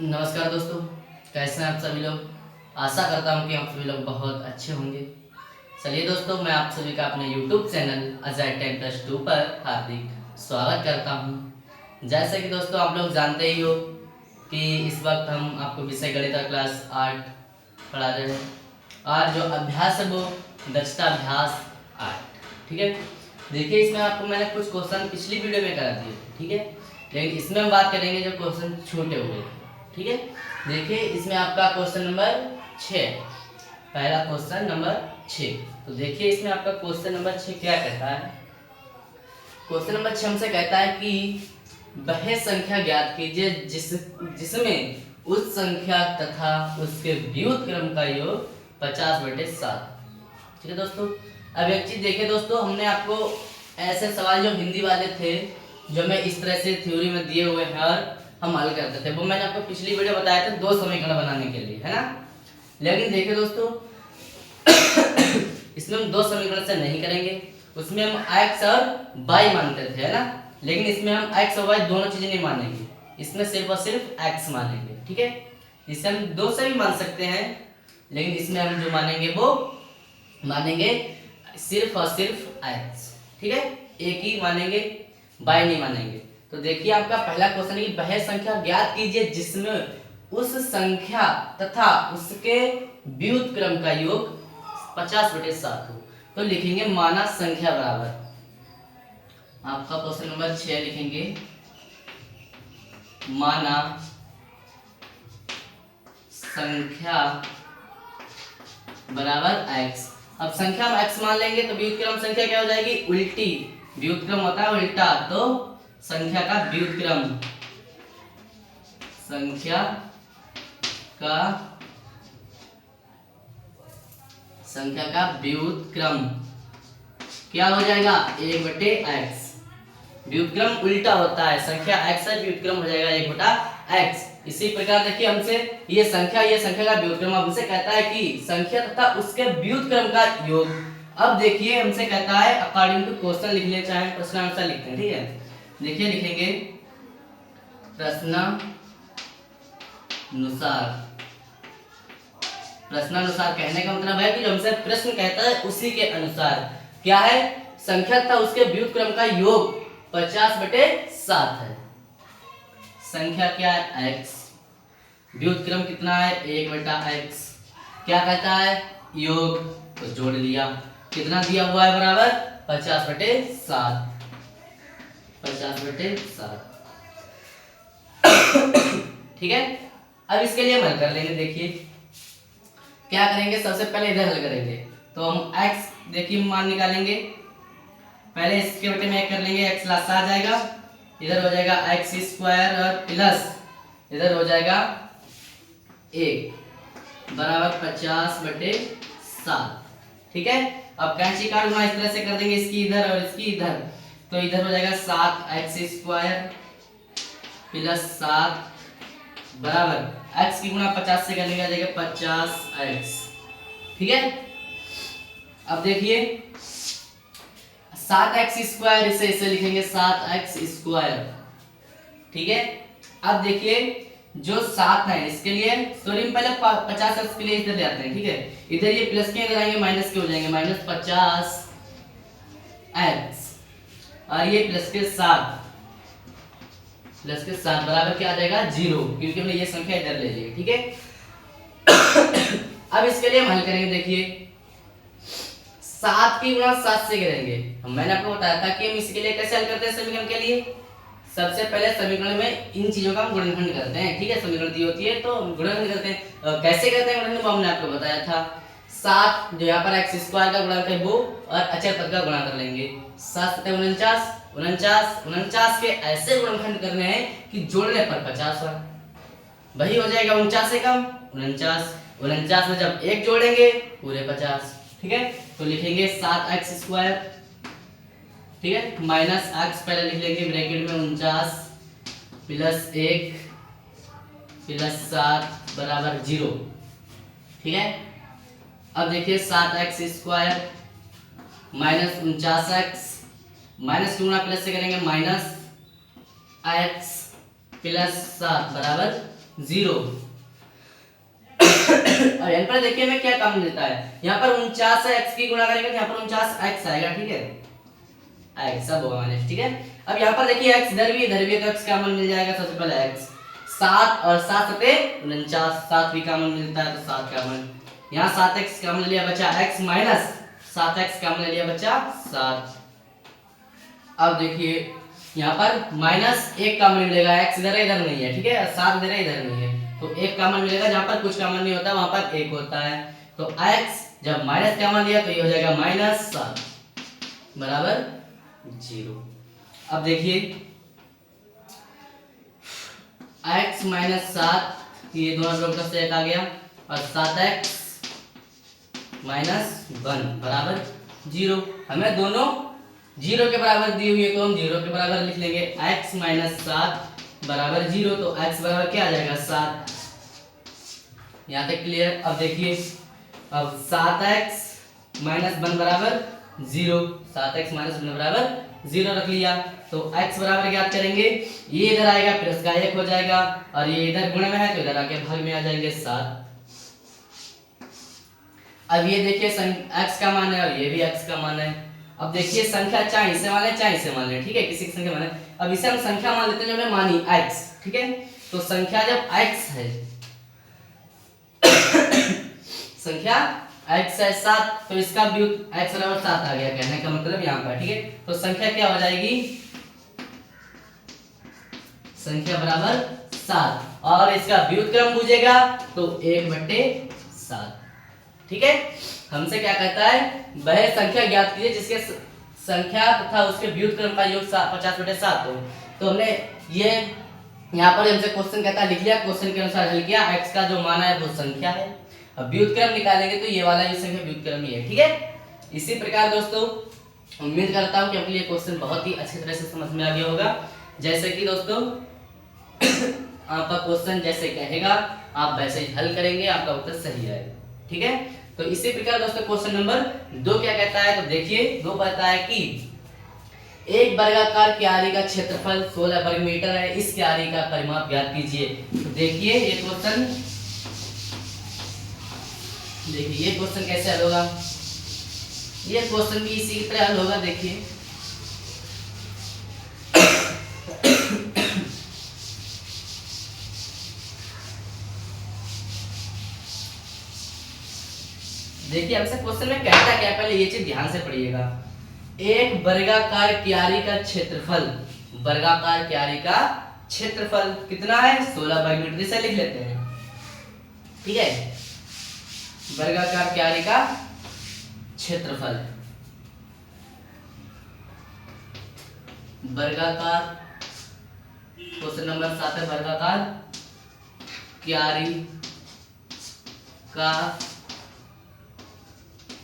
नमस्कार दोस्तों, कैसे हैं आप सभी लोग। आशा करता हूं कि आप सभी लोग बहुत अच्छे होंगे। चलिए दोस्तों, मैं आप सभी का अपने YouTube चैनल अजय 10+2 पर हार्दिक स्वागत करता हूं। जैसे कि दोस्तों आप लोग जानते ही हो कि इस वक्त हम आपको विषय गणित का क्लास 8 पढ़ा रहे हैं और जो अभ्यास है वो दक्षता अभ्यास 8। ठीक है, देखिए इसमें आपको मैंने कुछ क्वेश्चन पिछली वीडियो में करा दिए, ठीक है, लेकिन इसमें हम बात करेंगे जो क्वेश्चन छोटे हुए। ठीक है, देखिए इसमें आपका क्वेश्चन नंबर 6, पहला क्वेश्चन नंबर 6। तो देखिए इसमें आपका क्वेश्चन नंबर 6 क्या कहता है। क्वेश्चन नंबर 6 हमसे कहता है कि वह संख्या ज्ञात कीजिए जिसमें उस संख्या तथा उसके व्युत्क्रम का योग 50/7। ठीक है दोस्तों, अब एक चीज देखिए दोस्तों, हमने आपको ऐसे सवाल जो हिंदी वाले थे जो मैं इस तरह से थ्योरी में दिए हुए हैं और हम हल करते थे, वो मैंने आपको पिछली वीडियो बताया था 2 समीकरण बनाने के लिए, है ना। लेकिन देखिए दोस्तों इसमें हम 2 समीकरण से नहीं करेंगे, उसमें हम x और y मानते थे, है ना। लेकिन इसमें हम x और y दोनों चीजें नहीं मानेंगे, इसमें सिर्फ और सिर्फ x मानेंगे। ठीक है, इसे हम 2 से भी मान सकते हैं, लेकिन इसमें हम जो मानेंगे वो मानेंगे सिर्फ और सिर्फ x। ठीक है, एक ही मानेंगे, y नहीं मानेंगे। तो देखिए आपका पहला क्वेश्चन है कि वह संख्या ज्ञात कीजिए जिसमें उस संख्या तथा उसके व्युत्क्रम का योग 50/7 हो। तो लिखेंगे माना संख्या बराबर, आपका क्वेश्चन नंबर 6 लिखेंगे माना संख्या बराबर x। अब संख्या हम x मान लेंगे तो व्युत्क्रम संख्या क्या हो जाएगी, उल्टी। व्युत्क्रम होता है उल्टा, तो संख्या का व्युत्क्रम, संख्या का व्युत्क्रम क्या हो जाएगा, 1/x। व्युत्क्रम उल्टा होता है, संख्या x है, व्युत्क्रम हो जाएगा 1/x। इसी प्रकार देखिए हमसे ये संख्या का व्युत्क्रम हमसे कहता है कि संख्या तथा उसके व्युत्क्रम का योग। अब देखिए हमसे कहता है अकॉर्डिंग टू क्वेश्चन लिख ले, चाहे प्रश्नानुसार लिखते हैं। ठीक है, देखिए लिखेंगे प्रश्नानुसार कहने का मतलब है कि जो हमसे प्रश्न कहता है उसी के अनुसार क्या है, संख्या तथा उसके व्युत्क्रम का योग 50/7 है। संख्या क्या है x, व्युत्क्रम कितना है 1/x। क्या कहता है योग, तो जोड़ लिया, कितना दिया हुआ है बराबर 50/7। 50/7 ठीक है, अब इसके लिए हम हल कर लेंगे। देखिए क्या करेंगे, सबसे पहले इधर हल करेंगे तो हम x देखिए मान निकालेंगे, पहले इसके बटे में 1 कर लेंगे, x लास्ट आ जाएगा, इधर हो जाएगा x² और प्लस इधर हो जाएगा 1 बराबर 50/7। ठीक है, अब कैंची काटूंगा इस तरह से कर देंगे, इसकी इधर और इसकी इधर, तो इधर हो जाएगा 7x² प्लस 7 बराबर x की गुणा 50 से करने का जाएगा 50x। ठीक है, अब देखिए 7x², इसे लिखेंगे 7x²। ठीक है, अब देखिए जो 7 है इसके लिए सॉरी पहले 50x के लिए इधर ले आते हैं। ठीक है, इधर ये प्लस के इधर आएंगे माइनस के हो जाएंगे, -50x और ये प्लस के 7 बराबर क्या आ जाएगा 0, क्योंकि हमने ये संख्या इधर ले ली है। ठीक है अब इसके लिए हम हल करेंगे। देखिए 7 की गुणा 7 से करेंगे, मैंने आपको बताया था कि हम इसके लिए कैसे हल करते हैं समीकरण के लिए। सबसे पहले समीकरण में इन चीजों का हम गुणनखंड करते हैं। ठीक है, समीकरण दी होती है तो गुणनखंड करते हैं। कैसे करते हैं गुणनखंड, हमने आपको बताया था। 7 जो यहाँ पर x² का गुणनखंड है वो और अचर पद का गुणा कर लेंगे, 7 × 49 49 के ऐसे गुणनखंड करने हैं कि जोड़ने पर 50 हो, वही हो जाएगा 49 से कम 49 में जब 1 जोड़ेंगे पूरे 50। ठीक है, तो लिखेंगे 7x²। ठीक है, माइनस x पहले लिख लेंगे ब्रैकेट में 49 प्लस 1 प्लस 7 बराबर 0। ठीक है, अब देखिए 7x² माइनस 49x, माइनस की गुणा प्लस से करेंगे -x प्लस 7 बराबर 0। और यहाँ पर देखिए हमें क्या कॉमन मिलता है, यहाँ पर 49 है, x की गुणा करेंगे तो यहाँ पर 49x आएगा, ठीक है, x सब होगा माइनस, ठीक है। अब यहाँ पर देखिए x इधर भी है तो x कॉमन मिल जाएगा, सबसे पहले x 7 और 7 सते 49, 7 भी कॉमन मिलता है तो 7 कॉमन, यहाँ 7x कॉमन ले लिया बचा x माइनस 7x कॉमन ले लिया बचा 7। अब देखिए यहाँ पर माइनस 1 कॉमन मिलेगा, x इधर नहीं है, ठीक है, 7 इधर नहीं है तो 1 कॉमन मिलेगा, जहाँ पर कुछ कॉमन नहीं होता वहां पर 1 होता है, तो x जब माइनस कॉमन लिया तो ये हो जाएगा -7 बराबर 0। अब देखिए x माइनस 7 ये दोनों लोग से 1 आ गया और 7x माइनस 1 बराबर 0। हमें दोनों 0 के बराबर दी हुई है तो हम 0 के बराबर लिख लेंगे, x माइनस 7 बराबर 0, तो x बराबर क्या आ जाएगा 7। यहाँ तक क्लियर। अब देखिए अब 7x माइनस 1 बराबर 0, 7x माइनस 1 बराबर 0 रख लिया तो x बराबर ज्ञात करेंगे, ये इधर आएगा फिर उसका 1 हो जाएगा और ये इधर गुणे में है तो इधर आके भाग में आ जाएंगे 7। अब ये देखिए x का मान है और ये भी x का मान है। अब देखिए संख्या चाहे इसे मान ले चाहे इसे मान ले, ठीक है, किसी की संख्या मान ले। अब इसे हम संख्या मान लेते हैं जो हमने मानी x, ठीक है, तो संख्या जब x है संख्या x है 7 तो इसका व्युत x बराबर 7 आ गया, कहने का मतलब यहाँ पर, ठीक है, तो संख्या क्या हो जाएगी, संख्या बराबर 7 और इसका व्युत्क्रम पूछेगा तो 1/7, ठीक है। हमसे क्या कहता है, वह संख्या ज्ञात कीजिए जिसके संख्या तथा उसके व्युत्क्रम का योग 50/7 हो। तो हमने ये यहाँ पर हमसे क्वेश्चन कहता है लिख लिया, क्वेश्चन के अनुसार हल किया, x का जो मान है वो संख्या है, अब व्युत्क्रम निकालेंगे तो ये वाला ये संख्या व्युत्क्रम ही है, ठीक है। इसी प्रकार दोस्तों उम्मीद करता हूँ कि आपके लिए क्वेश्चन बहुत ही अच्छी तरह से समझ में आ गया होगा। जैसे कि दोस्तों आपका क्वेश्चन जैसे कहेगा आप वैसे ही हल करेंगे, आपका उत्तर सही आएगा, ठीक है। तो इसी प्रकार दोस्तों क्वेश्चन नंबर 2 क्या कहता है, तो देखिए 2 कहता है कि एक वर्गाकार क्यारी का क्षेत्रफल 16 वर्ग मीटर है, इस क्यारी का परिमाप ज्ञात कीजिए। तो देखिए ये क्वेश्चन कैसे हल होगा, ये क्वेश्चन भी इसी की तरह हल होगा। देखिए देखिए हमसे क्वेश्चन में कहता क्या, पहले ये चीज ध्यान से पढ़िएगा। एक वर्गाकार क्यारी का क्षेत्रफल, वर्गाकार क्यारी का क्षेत्रफल कितना है 16 वर्ग मीटर, इसे लिख लेते हैं, ठीक है। वर्गाकार क्यारी का क्षेत्रफल, वर्गाकार क्वेश्चन नंबर 7 है, वर्गाकार क्यारी का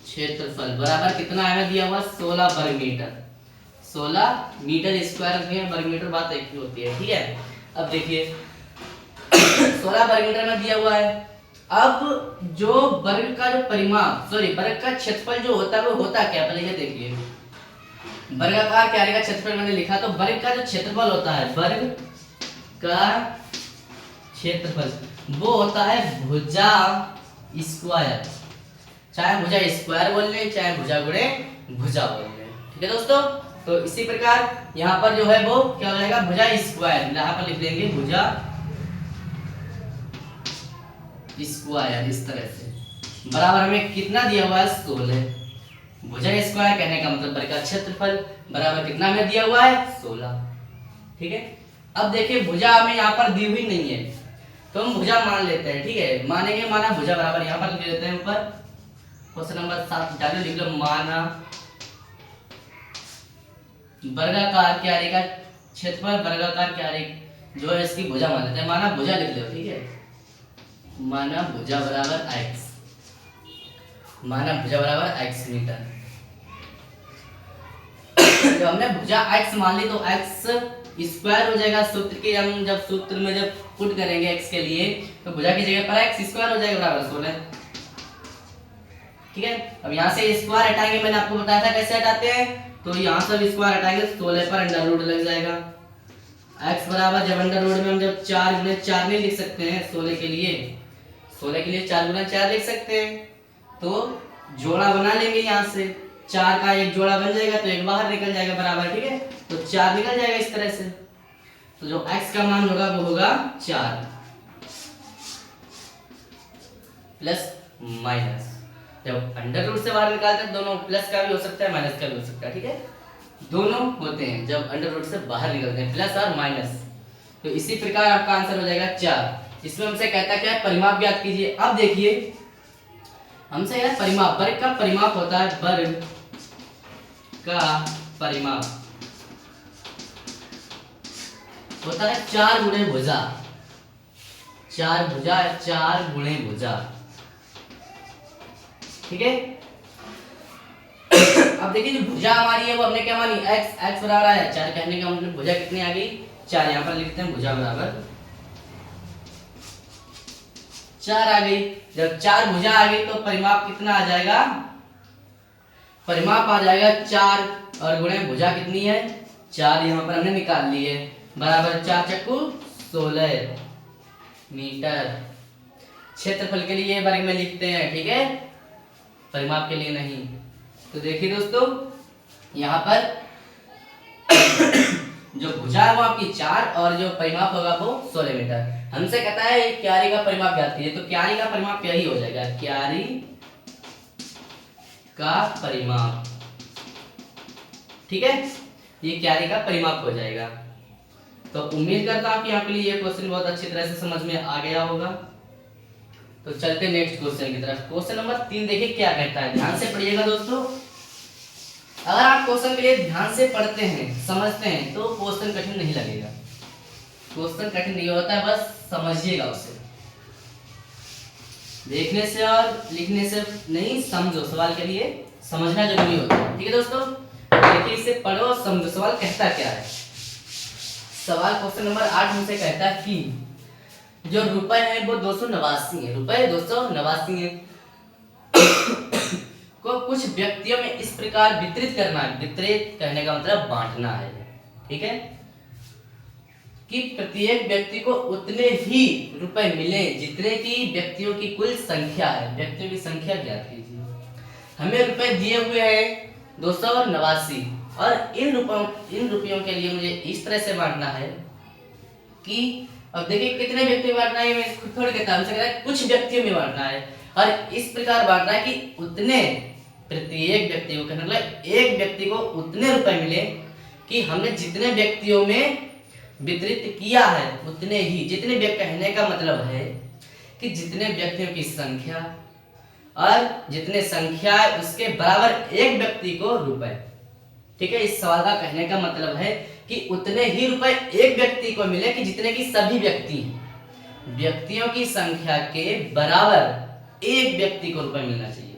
क्षेत्रफल बराबर कितना है दिया हुआ 16 वर्ग मीटर, 16 मीटर स्क्वायर में वर्ग मीटर बात एक ही होती है, ठीक है। अब देखिए 16 वर्ग मीटर में दिया हुआ है। अब जो वर्ग का जो परिमाप वर्ग का क्षेत्रफल जो होता है वो होता क्या, पहले ये देखिए। वर्गाकार क्यारी का क्षेत्रफल मैंने लिखा तो वर्ग का जो क्षेत्रफल होता है, वर्ग का क्षेत्रफल वो होता है भुजा स्क्वायर, चाहे भुजा स्क्वायर बोल लें चाहे भुजा गुणे भुजा बोल लें, ठीक है दोस्तों। तो इसी प्रकार यहाँ पर जो है वो क्या हो जाएगा भुजा स्क्वायर, यहाँ पर लिख देंगे भुजा स्क्वायर, इस तरह से बराबर हमें कितना दिया हुआ है 16। भुजा स्क्वायर कहने का मतलब वर्ग का क्षेत्रफल बराबर कितना हमें दिया हुआ है 16, ठीक है। अब देखिए भुजा हमें यहाँ पर दी हुई नहीं है तो हम भुजा मान लेते हैं, ठीक है, मानेंगे माना भुजा बराबर यहाँ पर लिख लेते हैं ऊपर क्वेश्चन नंबर 7 डालो, लिख लो माना वर्गाकार क्यारी का क्षेत्रफल, वर्गाकार क्यारी जो है इसकी भुजा मान लेते हैं, माना भुजा लिख लो, ठीक है, माना भुजा बराबर x, माना भुजा बराबर x मीटर। जब हमने भुजा x मान ली तो x स्क्वायर हो जाएगा, सूत्र के हम जब सूत्र में जब पुट करेंगे x के लिए तो भुजा की जगह पर x स्क्वायर हो जाएगा बराबर 16, ठीक है। अब यहाँ से स्क्वायर हटाएंगे, मैंने आपको बताया था कैसे हटाते हैं, तो यहाँ से स्क्वायर हटाएंगे 16 पर अंडर रूट लग जाएगा, x बराबर जब अंडर रूट में हम जब 4 गुणे 4 नहीं लिख सकते हैं 16 के लिए, 16 के लिए 4 गुना 4 लिख सकते हैं, तो जोड़ा बना लेंगे यहाँ से, 4 का एक जोड़ा बन जाएगा तो एक बाहर निकल जाएगा बराबर, ठीक है, तो 4 निकल जाएगा इस तरह से। तो जो x का मान होगा वो होगा 4 प्लस माइनस, जब अंडर रूट से बाहर निकालते हैं दोनों प्लस का भी हो सकता है माइनस का भी हो सकता है, ठीक है, दोनों होते हैं जब अंडर रूट से बाहर निकलते हैं, प्लस और माइनस। तो इसी प्रकार आपका आंसर हो जाएगा 4। इसमें हमसे कहता क्या है, परिमाप ज्ञात कीजिए। अब देखिए हमसे यार परिमाप, वर्ग का परिमाप होता है, वर्ग का परिमाप होता है 4 गुणे भुजा, 4 भुजा, 4 गुणे भुजा, ठीक है। अब देखिए जो भुजा हमारी है वो हमने क्या मानी, x, x बराबर आया 4, कहने का मतलब भुजा कितनी आ गई 4, यहाँ पर लिखते हैं भुजा बराबर 4 आ गई। जब 4 भुजा आ गई तो परिमाप कितना आ जाएगा, परिमाप आ जाएगा 4 और गुणे भुजा कितनी है 4, यहाँ पर हमने निकाल ली है, बराबर 4 चक्कू 16 मीटर। क्षेत्रफल के लिए वर्ग में लिखते हैं, ठीक है, परिमाप के लिए नहीं। तो देखिए दोस्तों यहाँ पर जो भुजा है वो आपकी 4 और जो परिमाप होगा वो 16 मीटर। हमसे कहता है क्यारी का परिमाप ज्ञात कीजिए, तो क्यारी का परिमाप यही हो जाएगा, क्यारी का परिमाप, ठीक है, ये क्यारी का परिमाप हो जाएगा। तो उम्मीद करता हूं कि आपके लिए ये क्वेश्चन बहुत अच्छी तरह से समझ में आ गया होगा। तो चलते नेक्स्ट क्वेश्चन की तरफ। क्वेश्चन नंबर 3 देखिए क्या कहता है, ध्यान से पढ़िएगा दोस्तों। अगर आप क्वेश्चन के लिए ध्यान से पढ़ते हैं, समझते हैं, तो क्वेश्चन कठिन नहीं लगेगा। क्वेश्चन कठिन नहीं होता है, बस समझिएगा उसे, देखने से और लिखने से नहीं, समझो, सवाल के लिए समझना जरूरी होता है, ठीक है दोस्तों। देखिए इसे पढ़ो और समझो सवाल कहता क्या है। सवाल क्वेश्चन नंबर 8 हमसे कहता है कि जो रुपए है वो 289 है, रुपए 289 है को कुछ व्यक्तियों में इस प्रकार वितरित करना है, वितरित करने का मतलब बांटना है, ठीक है, कि प्रत्येक व्यक्ति को उतने ही रुपए मिले जितने की व्यक्तियों की कुल संख्या है। व्यक्तियों की संख्या ज्ञात कीजिए। हमें रुपए दिए हुए हैं 289 और इन रुपयों के लिए मुझे इस तरह से बांटना है कि, अब देखिए कितने व्यक्ति में बांटना है, मैं खुद थोड़ी कहता हूं, हमसे कुछ व्यक्तियों में बांटना है और इस प्रकार बांटना है कि उतने, प्रत्येक व्यक्ति को, मतलब एक व्यक्ति को उतने रुपए मिले कि हमने जितने व्यक्तियों में वितरित किया है उतने ही, जितने व्यक्ति, कहने का मतलब है कि जितने व्यक्तियों की संख्या और जितने संख्या है उसके बराबर एक व्यक्ति को रुपए, ठीक है। इस सवाल का कहने का मतलब है कि उतने ही रुपए एक व्यक्ति को मिले कि जितने की सभी व्यक्ति हैं, व्यक्तियों की संख्या के बराबर एक व्यक्ति को रुपए मिलना चाहिए।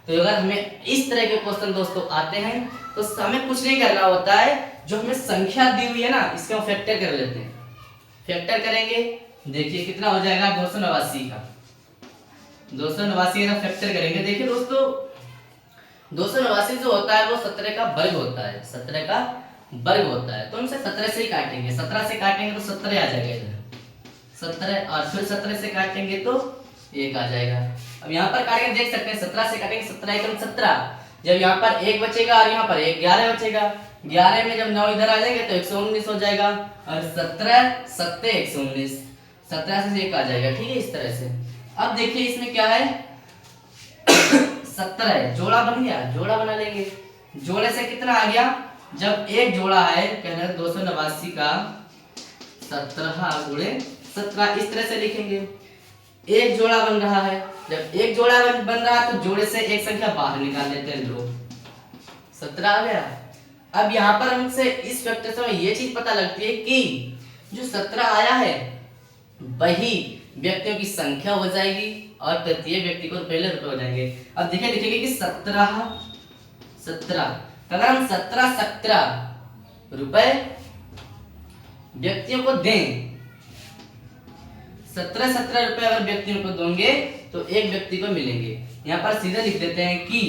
तो अगर हमें इस तरह के क्वेश्चन दोस्तों आते हैं तो हमें कुछ नहीं करना होता है, जो हमें संख्या दी हुई है ना इसका हम फैक्टर कर लेते हैं। फैक्टर करेंगे, देखिए कितना हो जाएगा 289 का, 289 का फैक्टर करेंगे। देखिए दोस्तों 289 जो होता है वो 17 का वर्ग होता है, 17 का वर्ग होता है, तो हम 17 से ही काटेंगे, 17 से काटेंगे तो 17 आ जाएगा इधर, 17 और फिर 17 से काटेंगे तो 1 आ जाएगा। अब यहाँ पर काटेंगे, देख सकते हैं 17 से काटेंगे, 17 एकम 17, जब यहाँ पर 1 बचेगा और यहाँ पर 11 बचेगा, 11 में जब 9 इधर आ जाएंगे तो 119 हो जाएगा और 17 7 119, 17 से 1 आ जाएगा, ठीक है, इस तरह से। अब देखिए इसमें क्या है 17 है, जोड़ा बन गया, जोड़ा बना लेंगे। जोड़े से कितना आ गया, जब एक जोड़ा है, कहना 289 का 17 गुणे 17, इस तरह से लिखेंगे। एक जोड़ा बन रहा है, जब एक जोड़ा बन रहा है तो जोड़े से एक संख्या बाहर निकाल लेते हैं, 2, 17 आ गया। अब यहाँ पर हमसे इस फैक्टर से हमें ये चीज पता लगती है कि जो 17 आया है वही व्यक्तियों की संख्या हो जाएगी और प्रत्येक व्यक्ति को पहले रुपए हो जाएंगे। अब देखिए लिखेंगे कि 17 अगर हम 17 रुपए व्यक्तियों को दें, 17 रुपए अगर व्यक्तियों को देंगे तो एक व्यक्ति को मिलेंगे। यहाँ पर सीधे लिख देते हैं कि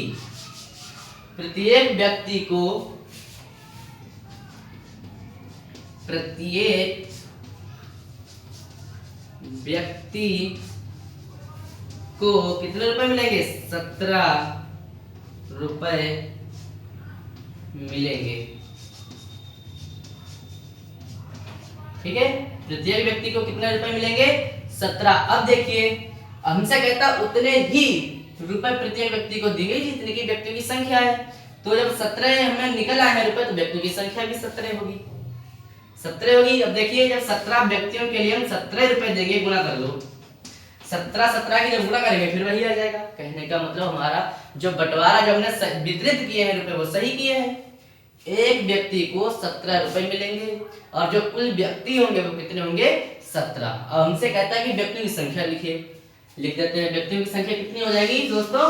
प्रत्येक व्यक्ति को प्रत्येक व्यक्ति को कितने रुपए मिलेंगे? 17 रुपए मिलेंगे। ठीक है, प्रत्येक व्यक्ति को कितने रुपए मिलेंगे? 17। अब देखिए हमसे कहता उतने ही रुपए प्रत्येक व्यक्ति को देंगे जितने की व्यक्तियों की संख्या है। तो जब 17 हमें निकल आए हैं रुपए तो व्यक्तियों की संख्या भी 17 होगी। 17 होगी। अब देखिए जब 17 व्यक्तियों के लिए हम 17 रुपए देंगे, गुना कर लो। 17 की जब गुणा करेंगे फिर वही आ जाएगा। कहने का मतलब हमारा जो बंटवारा जो हमने वितरित किए हैं रुपए वो सही किए हैं। एक व्यक्ति को 17 रुपए मिलेंगे और जो कुल व्यक्ति होंगे वो कितने होंगे? 17। अब हमसे कहता है कि व्यक्तियों की संख्या लिखिए। लिख देते हैं। व्यक्तियों की संख्या कितनी हो जाएगी दोस्तों?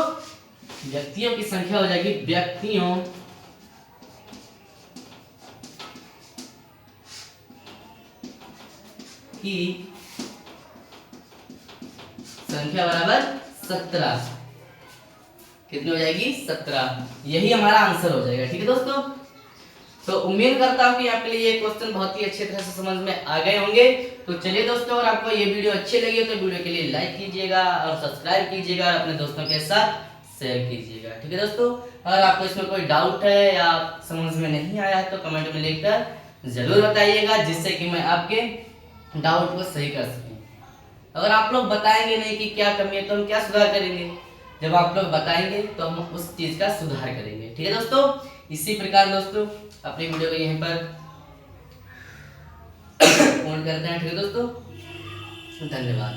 व्यक्तियों की संख्या हो जाएगी, व्यक्तियों की संख्या बराबर 17। कितनी हो जाएगी? 17। यही हमारा आंसर हो जाएगा। ठीक है दोस्तों, तो उम्मीद करता हूँ कि आपके लिए ये क्वेश्चन बहुत ही अच्छी तरह से समझ में आ गए होंगे। तो चलिए दोस्तों, अगर आपको ये वीडियो अच्छी लगी हो तो वीडियो के लिए लाइक कीजिएगा और सब्सक्राइब कीजिएगा और अपने दोस्तों के साथ शेयर कीजिएगा। ठीक है दोस्तों, अगर आपको इसमें कोई डाउट है या समझ में नहीं आया है तो कमेंट में लिखकर जरूर बताइएगा, जिससे कि मैं आपके डाउट को सही कर सकूं। अगर आप लोग बताएंगे नहीं कि क्या कमी है तो हम क्या सुधार करेंगे? जब आप लोग बताएंगे तो हम उस चीज का सुधार करेंगे। ठीक है दोस्तों, इसी प्रकार दोस्तों अपनी वीडियो को यहीं पर पूर्ण करते हैं। ठीक है दोस्तों, धन्यवाद।